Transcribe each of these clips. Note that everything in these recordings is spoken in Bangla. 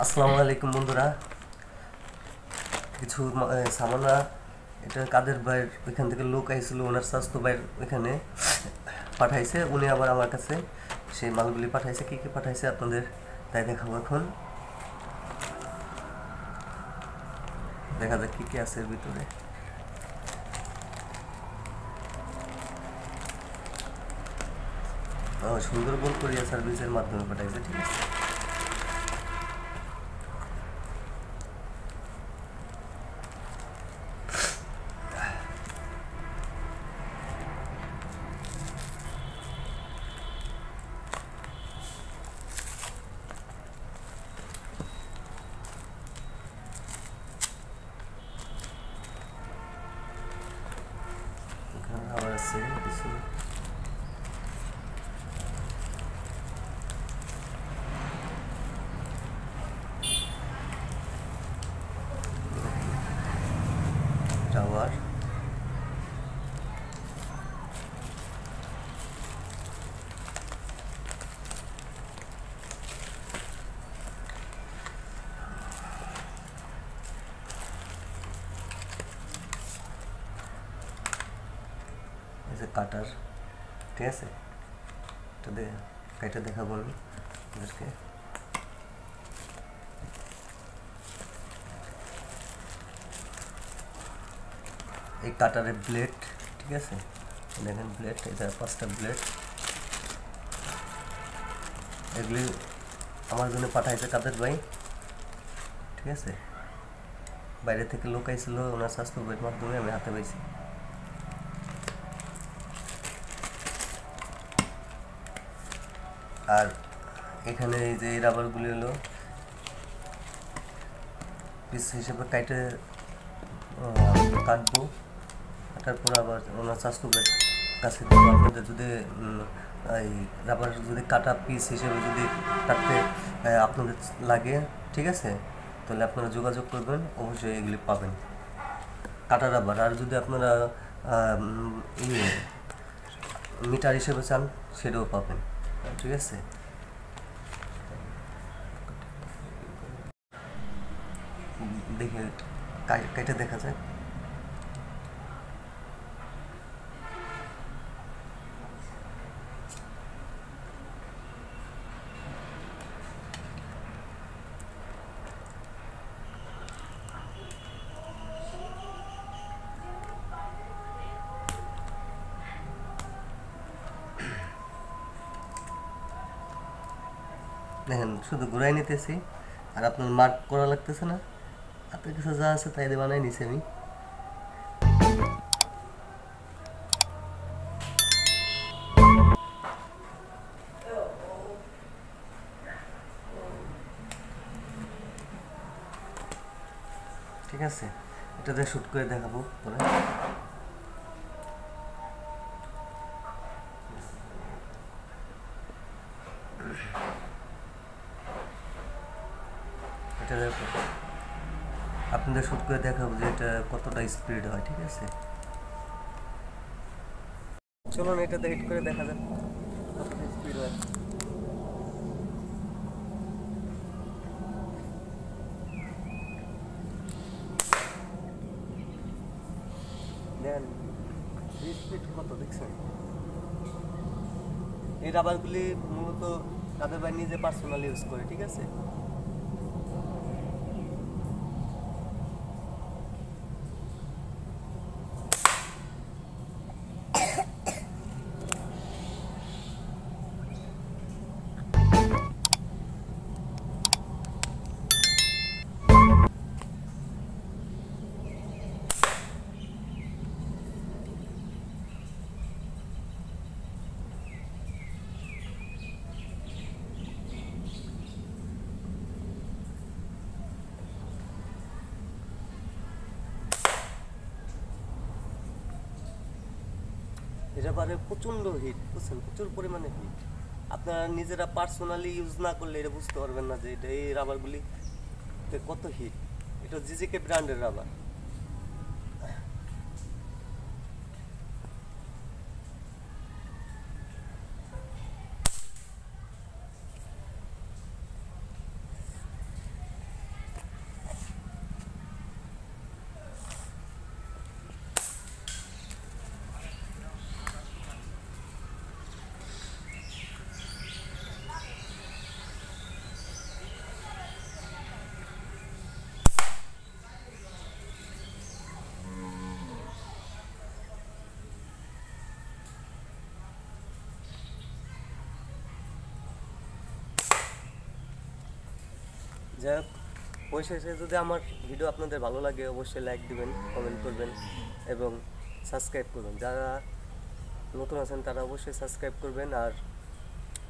আসসালামু আলাইকুম বন্ধুরা। কিছু সামানা এটা কাদের ভাইয়ের ওইখান থেকে লোক আইছিল, ওনার স্বাস্থ্য ভাইয়ের ওইখানে পাঠাইছে, উনি আবার আমার কাছে সেই মালগুলি পাঠাইছে। কী কী পাঠাইছে আপনাদের তাই দেখাবো। এখন দেখা যাক কী কী আছে এর ভিতরে। সুন্দরবন কোরিয়ার সার্ভিসের মাধ্যমে পাঠাইছে, ঠিক আছে। আবার আছে কিছু টাওয়ার, কাটার, ঠিক আছে। এটা দেখাবো আমি ওদেরকে। এই কাটারের ব্লেড, ঠিক আছে, দেখেন ব্লেড, এটা 5টা ব্লেড। এগুলি আমার জন্য পাঠাইছে কাদের ভাই, ঠিক আছে। বাইরে থেকে লোক আইছিল, ওনার স্বাস্থ্য বইয়ের মাধ্যমে আমি হাতে পাইছি। আর এখানে এই যে রাবারগুলি হলো পিস হিসেবে কাটবো। কাটার পর আবার ওনার স্বাস্থ্যের কাছে দেবো। আপনাদের যদি এই রাবার যদি কাটা পিস হিসেবে যদি কাটতে আপনাদের লাগে, ঠিক আছে, তাহলে আপনারা যোগাযোগ করবেন, অবশ্যই এগুলি পাবেন কাটা রাবার। আর যদি আপনারা মিটার হিসেবে চান সেটাও পাবেন, ঠিক আছে। দেখে কেটে দেখা যায়। দেখেন শুধু ঘুরাই নিতেছি, আর আপনার মার্ক করা লাগতেছে না। আপনার কাছে যা আছে তাই দিয়ে বানাই নিছি আমি। ঠিক আছে, এটা দিয়ে শ্যুট করে দেখাবো পরে। এটা দেখো, আপনাদের শ্যুট করে দেখাবো যে এটা কতটা স্পিড হয়, ঠিক আছে। চলুন এটা হিট করে দেখা যাক কতটা স্পিড হয়। দেখেন স্পিড কত দেখছেন। এই রাবারগুলি মূলত তাদের ভাই নিজে পার্সোনাল ইউজ করে, ঠিক আছে। এটা পারে প্রচণ্ড হিট, বুঝছেন, প্রচুর পরিমাণে হিট। আপনারা নিজেরা পার্সোনালি ইউজ না করলে এটা বুঝতে পারবেন না যে এটা এই রাবারগুলি কত হিট। এটা জিজেকে ব্র্যান্ডের রাবার। যাই হোক, পরিশেষে যদি আমার ভিডিও আপনাদের ভালো লাগে অবশ্যই লাইক দিবেন, কমেন্ট করবেন এবং সাবস্ক্রাইব করবেন। যারা নতুন আছেন তারা অবশ্যই সাবস্ক্রাইব করবেন আর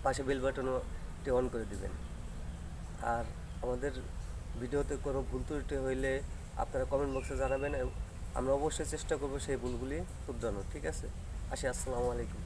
পাশে বেল বাটনটি অন করে দিবেন। আর আমাদের ভিডিওতে কোনো ভুল ত্রুটি হইলে আপনারা কমেন্ট বক্সে জানাবেন, আমরা অবশ্যই চেষ্টা করব সেই ভুলগুলি শুধরানোর। ঠিক আছে, আসি, আসসালামু আলাইকুম।